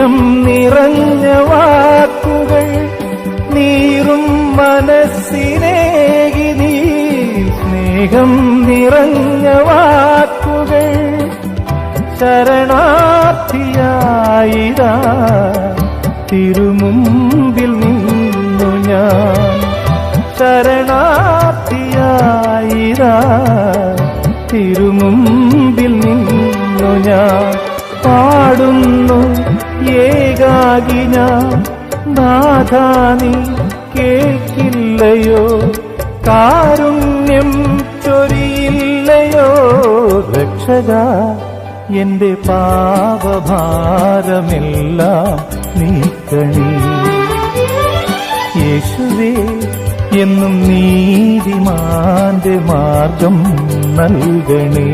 സ്നേഹം നിറഞ്ഞ വാക്കുകൾ നീറും മനസ്സിനേകി നീ സ്നേഹം നിറഞ്ഞ വാക്കുകൾ ശരണാർത്ഥിയായിരാ തിരുമുമ്പിൽ നിന്നു ഞാൻ ശരണാർത്ഥിയായിരാ തിരുമുമ്പിൽ നിന്നു ഞാൻ പാടുന്നു ഏകാകി ഞാൻ നാഥാ നീ കേൾക്കില്ലയോ കാരുണ്യം ചൊരിയില്ലയോ രക്ഷകാ എന്റെ പാപഭാരമെല്ലാം നീക്കണേ യേശുവേ എന്നും നീതിമാന്റെ മാർഗം നൽകണേ.